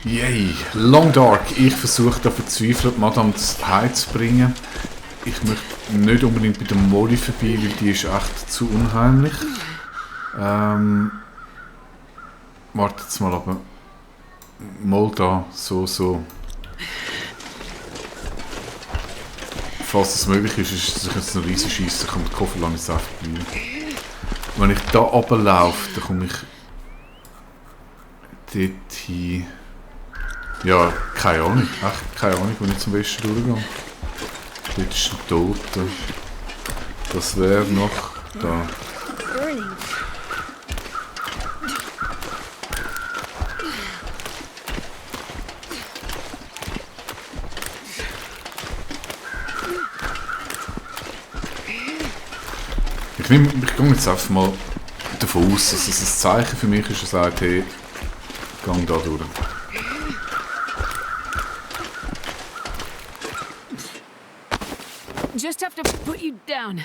Yay, Long Dark. Ich versuche da verzweifelt Madame heimzubringen. Ich möchte nicht unbedingt bei der Molly vorbei, weil die ist echt zu unheimlich. Wartet jetzt mal, aber mal da, so. Falls es möglich ist, ist es jetzt noch riesig schiessen, kommt der Koffer lang ins vorbei. Wenn ich da runterlaufe, dann komme ich dort hin. Ja, keine Ahnung, echt keine Ahnung, wo ich zum Westen durchgehe. Dort ist ein Toter. Das wäre noch da. Ich gehe jetzt einfach mal davon aus, dass es ein Zeichen für mich ist, dass er sagt, hey, gang da durch. Just have to put you down.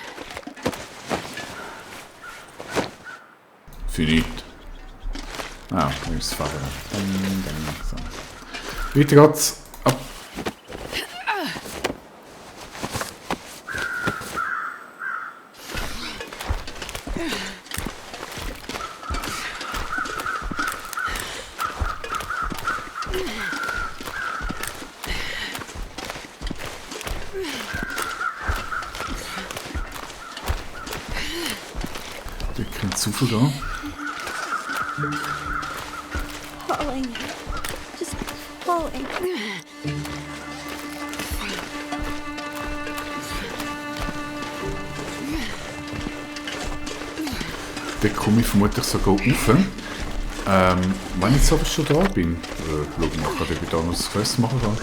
Für nichts. Ah, da ist es Feuer. So. Weiter geht's. Ab. Wir können zu viel gehen. Falling. Just falling. Dann komme ich vermutlich sogar rauf. Wenn ich jetzt aber schon da bin, schau ich nachher, ob ich da noch das Quest machen kann.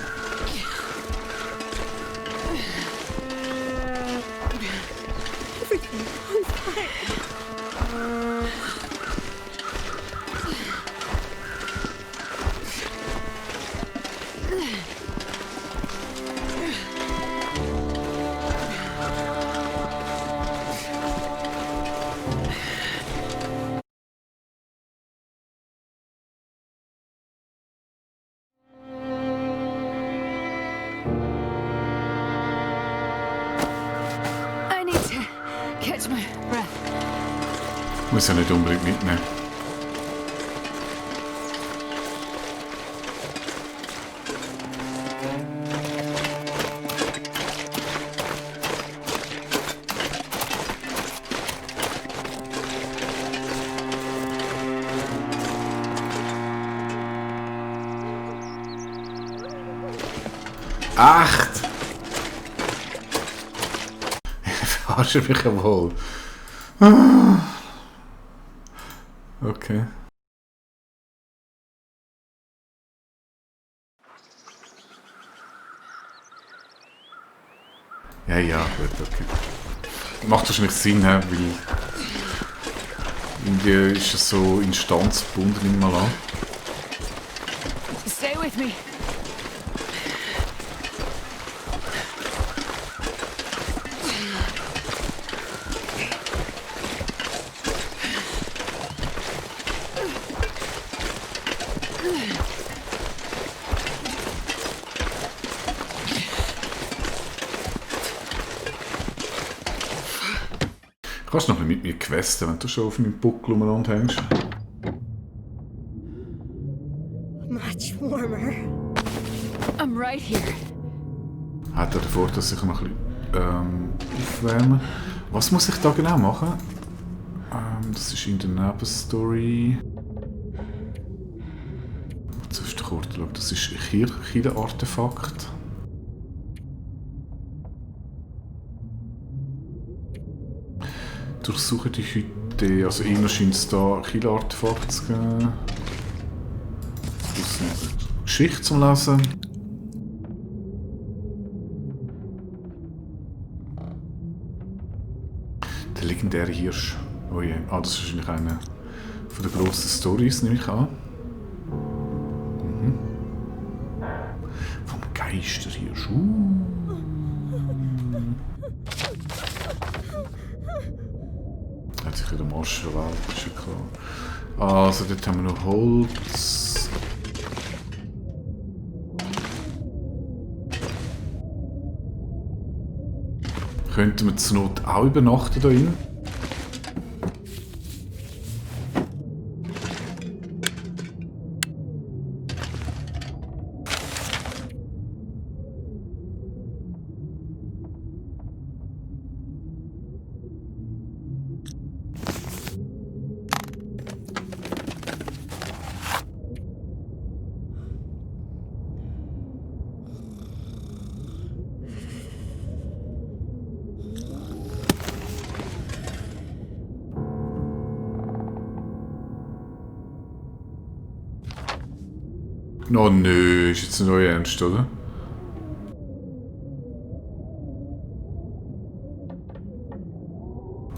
Everything on fire. I need to catch my breath. Muss ja nicht unbedingt mitnehmen. Echt? Verarsche mich ja wohl. Okay. Ja, gut, okay. Macht wahrscheinlich Sinn, he, weil irgendwie ist es so instanzgebunden, nimm mal an. Stay with me. Du kannst noch ein bisschen mit mir questen, wenn du schon auf meinem Buckel umeinander hängst. Much warmer. I'm right here. Hat er den Vorteil, dass ich noch ein bisschen aufwärmen. Was muss ich da genau machen? Das ist in der Nebenstory. Zuerst kurz schauen, das ist ein Artefakt. Durchsuche die Hütte. Also einer scheint es da ein Artefakt zu geben. Das ist eine Geschichte zum Lesen. Der legendäre Hirsch. Oh je. Ah, das ist wahrscheinlich eine von den grossen Storys, nehme ich an. Vom Geisterhirsch. Hat sich in der Marsch verwählt, ist ja klar. Also, dort haben wir noch Holz. Könnten wir zur Not auch übernachten da drin? Oh nö, ist jetzt nicht euer Ernst, oder?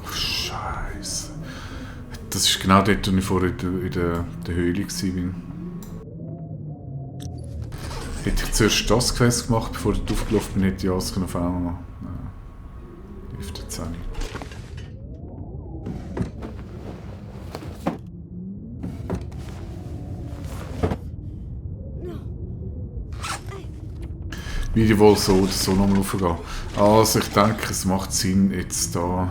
Ach, Scheiße. Das ist genau dort, wo ich vorher in der Höhle war. Hätte ich zuerst das Quest gemacht, bevor ich aufgelaufen bin, hätte ich alles auf einmal machen können. Hilft jetzt auch nicht. Wie die wohl so oder so nochmal raufgehen. Also ich denke, es macht Sinn, jetzt da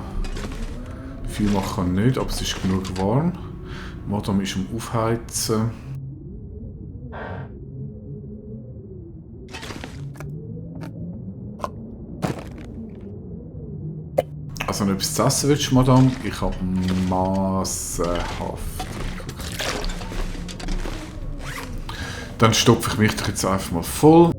viel machen nicht, aber es ist genug warm. Madame ist am Aufheizen. Also wenn du etwas zu essen willst, Madame, ich habe massenhaft. Dann stopfe ich mich doch jetzt einfach mal voll.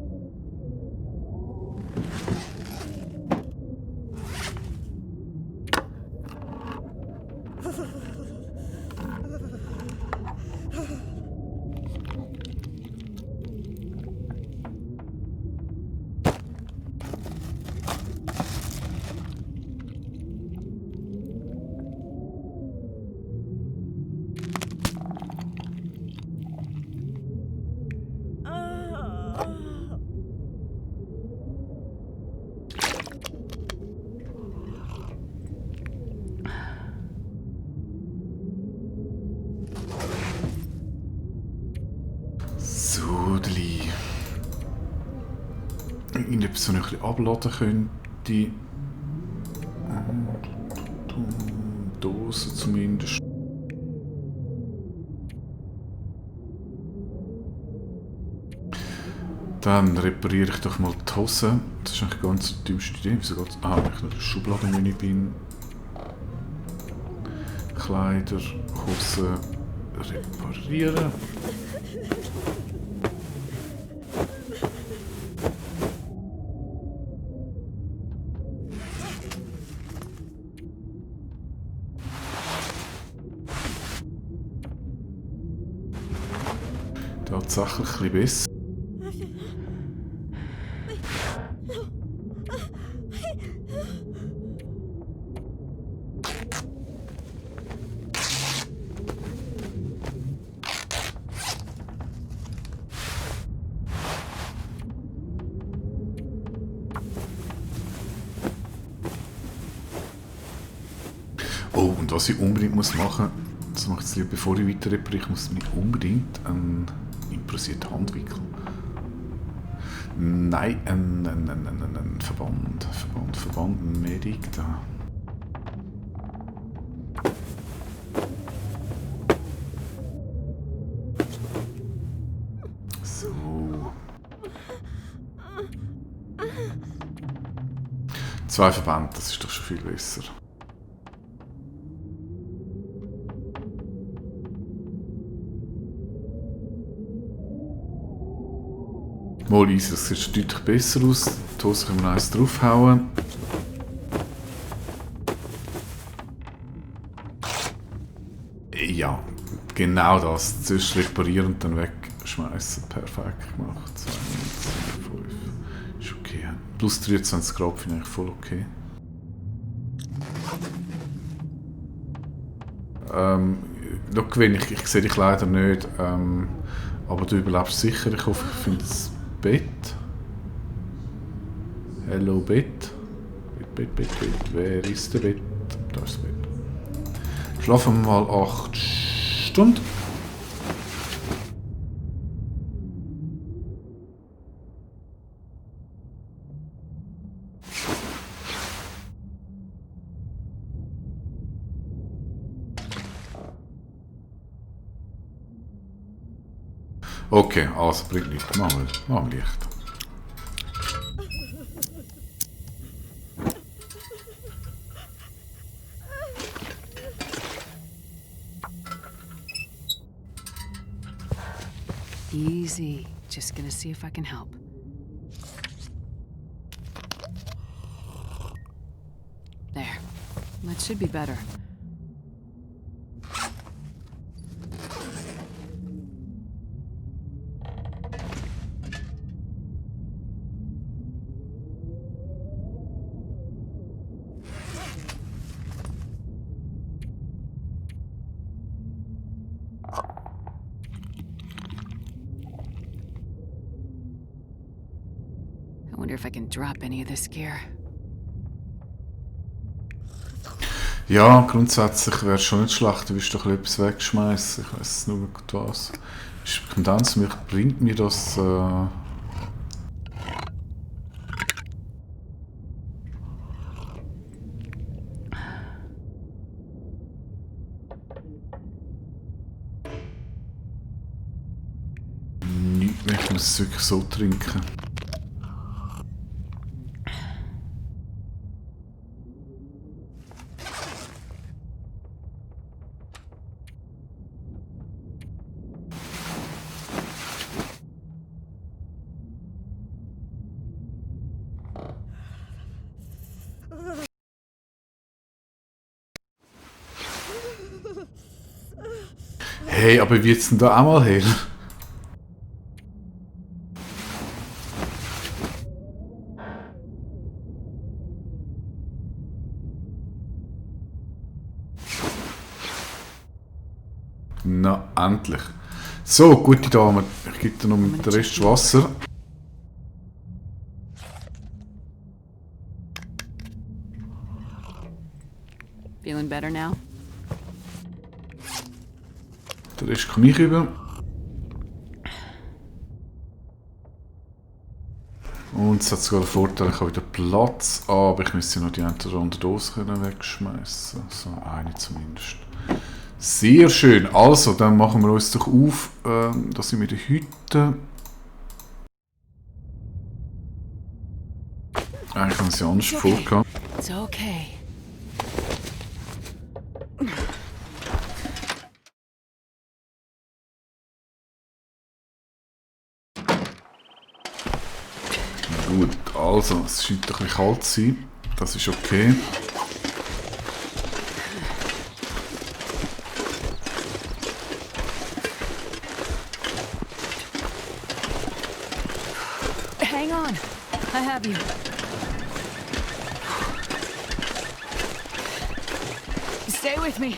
Sudeli. Irgendetwas, was ich ein bisschen abladen könnte. Dose zumindest. Dann repariere ich doch mal die Hose. Das ist eigentlich ganz die dümmste Idee. Wieso geht's? Ah, wenn ich noch in der Schubladenmenü bin. Kleider, Hose reparieren. Tatsächlich ein bisschen besser. Oh, und was ich unbedingt machen muss, das mache ich jetzt lieber, bevor ich weiter repariere, ich muss mir unbedingt einen improvisierten Handwickel. Nein, ein Verband, Medic da. So. Zwei Verbände, das ist doch schon viel besser. Mal easy, das sieht deutlich besser aus. Die Hose können wir eins draufhauen. Ja, genau das. Zuerst reparieren und dann wegschmeißen. Perfekt gemacht. 2, 5. Ist okay. Plus 23 Grad finde ich voll okay. Schau, ich sehe dich leider nicht. Aber du überlebst sicher. Ich hoffe, ich finde das Bett. Hello Bett. Bett. Wer ist der Bett? Da ist das Bett. Schlafen wir mal 8 Stunden. Okay, also bringt nichts. Machen wir Licht. Easy. Just gonna see if I can help. There. That should be better. I wonder if I can drop any of this gear. Ja, grundsätzlich wäre es schon nicht schlecht, du willst doch etwas wegschmeißen. Ich weiß nur gut was. Ganz bringt mir das. Nichts mehr, ich muss es wirklich so trinken. Hey, aber wie jetzt denn da auch mal hell? Na, endlich. So, gute Dame, ich gebe dir noch mit dem Rest Wasser. Feeling better now? Der Rest komme ich über. Und es hat sogar den Vorteil, ich habe wieder Platz, aber ich müsste noch die eine oder andere Dose wegschmeißen. So, eine zumindest. Sehr schön. Also, dann machen wir uns doch auf. Da sind wir in der Hütte. Eigentlich haben sie anders vorgehabt. It's okay. Gut, also, es scheint ein bisschen kalt zu sein. Das ist okay. Hang on. I have you. Stay with me.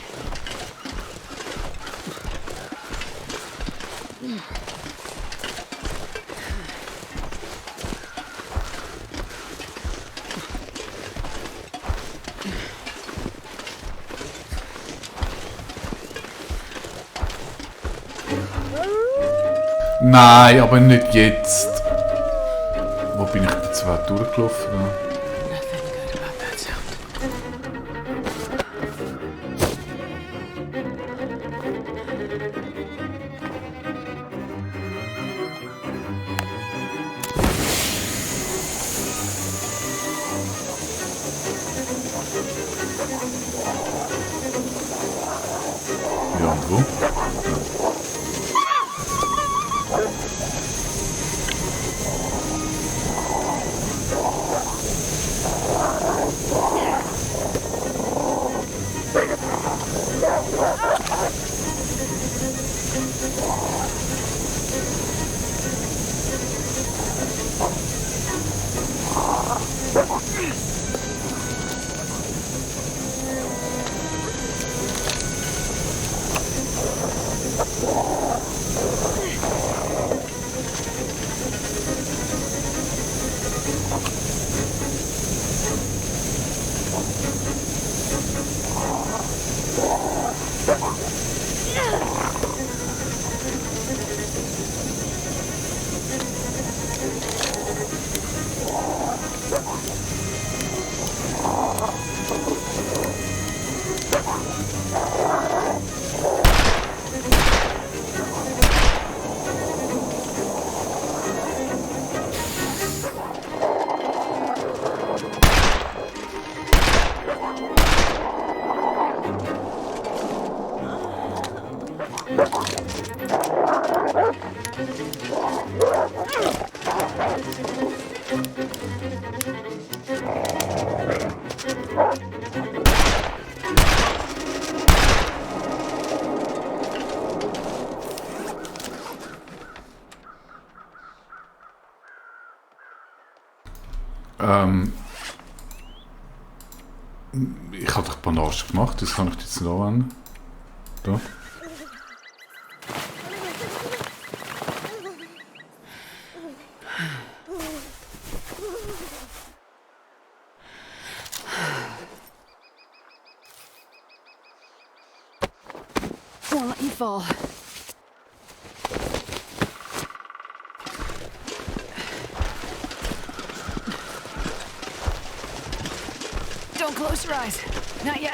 Nein, aber nicht jetzt. Wo bin ich jetzt durchgelaufen? Nothing good about that sound. Ja, und wo? Ich habe doch Bandage gemacht, das kann ich jetzt nicht anwenden. Da. Won't let you fall. Don't close your eyes. Not yet.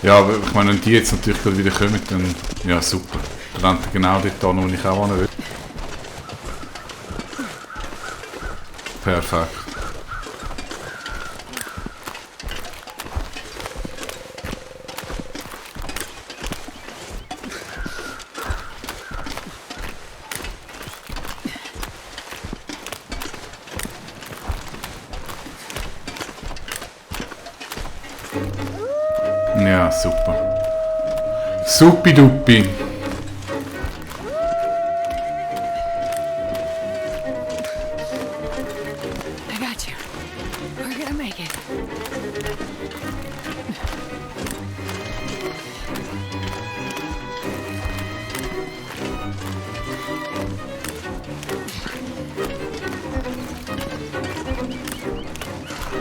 Ja, aber ich meine, wenn die jetzt natürlich gerade wieder kommen, dann ja super. Dann rennt er genau dort an, wo ich auch hin will. Perfekt. Ja, super. Supi-dupi. I got you. We're gonna make it.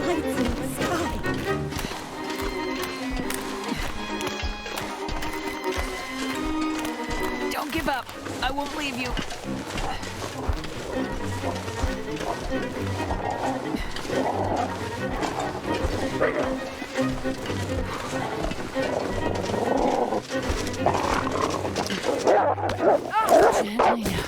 Lights in the sky. Don't give up. I won't leave you. Gently now.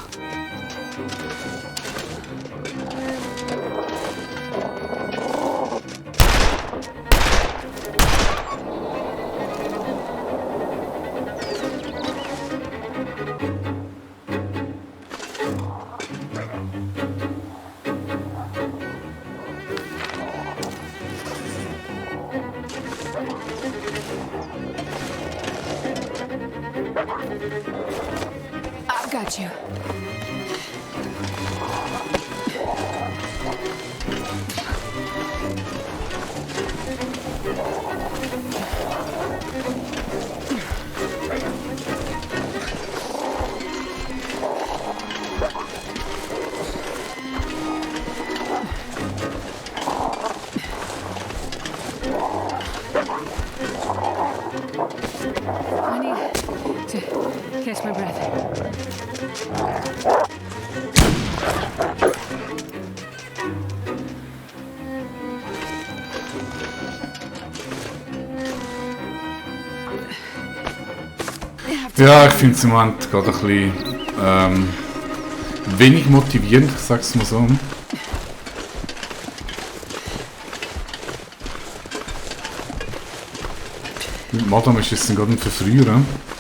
I've got you. I need to catch my breath. Ja, ich finde es im Moment gerade ein bisschen wenig motivierend, ich sag's mal so. Mit Madame ist es gerade ein Verfrühen.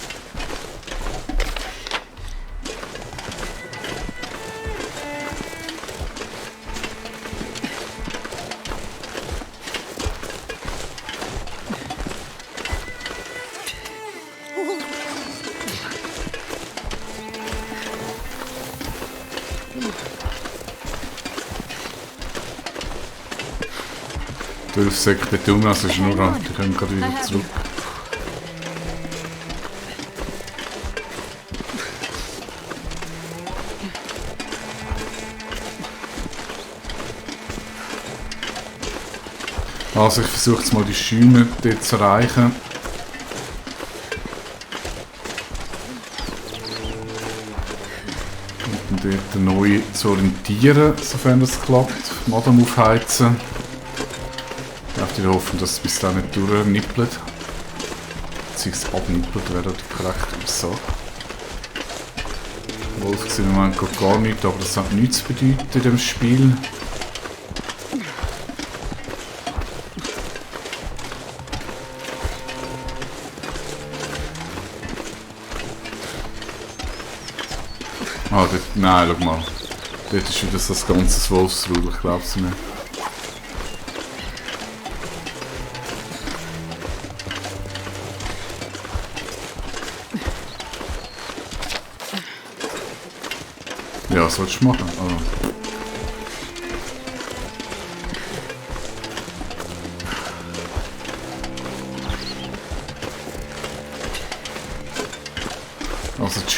Durch Sekte tun, also ist nur an. Die kommen gerade wieder zurück. Also ich versuche jetzt mal die Schäume dort zu erreichen. Und dann dort neu zu orientieren, sofern das klappt. Madame aufheizen. Ich darf wieder hoffen, dass es bis dahin nicht durchnippelt. Beziehungsweise abnippelt, wäre die korrekte Aussage. Wolf sieht im Moment gar nichts, aber das hat nichts zu bedeuten in diesem Spiel. Ah, dort, nein, schau mal. Dort ist wieder so das ganze Wolfsrudel, ich glaube es nicht. Ja, was sollst du machen? Also.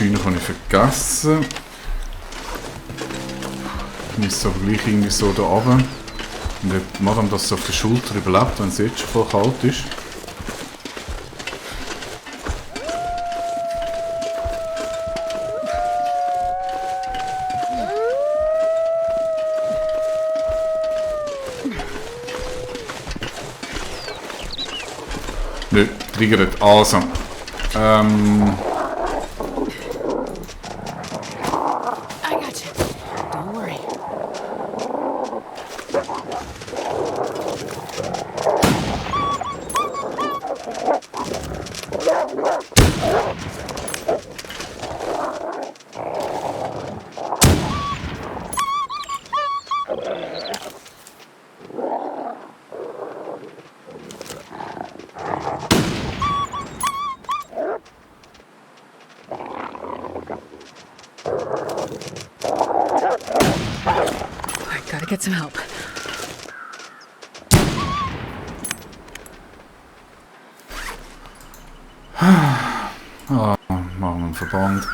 Scheune kann ich vergessen. Ich müsste aber gleich irgendwie so da runter. Und ob die Madame das so auf der Schulter überlebt, wenn es jetzt schon voll kalt ist. Nö, triggert. Also. I got you. Don't worry. I gotta get some help. Machen wir einen Verband.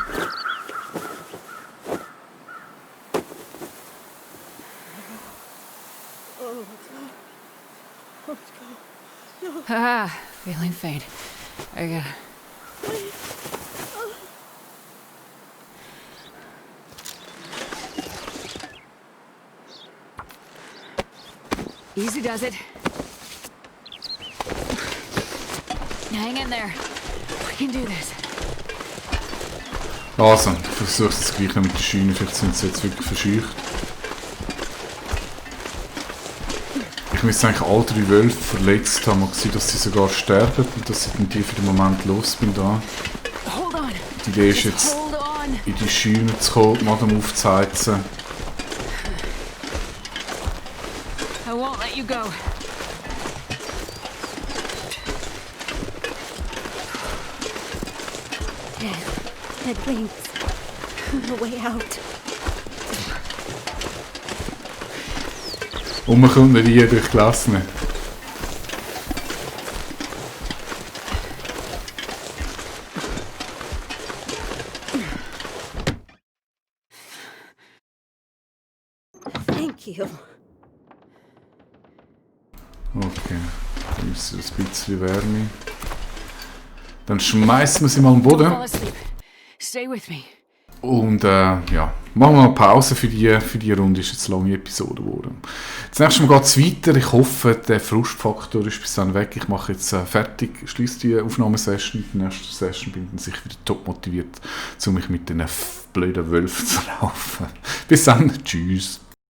Ah, feeling faint. I gotta. Easy does it. Hang in there. We can do this. Also, ich versuche es jetzt gleich noch mit der Scheune, vielleicht sind sie jetzt wirklich verscheucht. Ich müsste eigentlich alle 3 Wölfe verletzt haben, mal gesehen, dass sie sogar sterben und dass ich dann die für den Moment los bin da. Hold on. Die Idee ist jetzt, Hold on. in die Scheune zu kommen, die Madame aufzuheizen. I won't let you go. That rings. The way out. Und man kommt nicht hier durch Gelassene. Thank you. Okay, dann ist es ein bisschen Wärme. Dann schmeißen wir sie mal am Boden. Fall asleep. Stay with me. Und ja, machen wir eine Pause für die Runde. Ist jetzt eine lange Episode geworden. Das nächste Mal geht es weiter. Ich hoffe, der Frustfaktor ist bis dann weg. Ich mache jetzt fertig, schließe die Aufnahmesession. In der nächsten Session bin ich dann sicher wieder top motiviert, um mich mit den blöden Wölfen zu laufen. Bis dann, tschüss.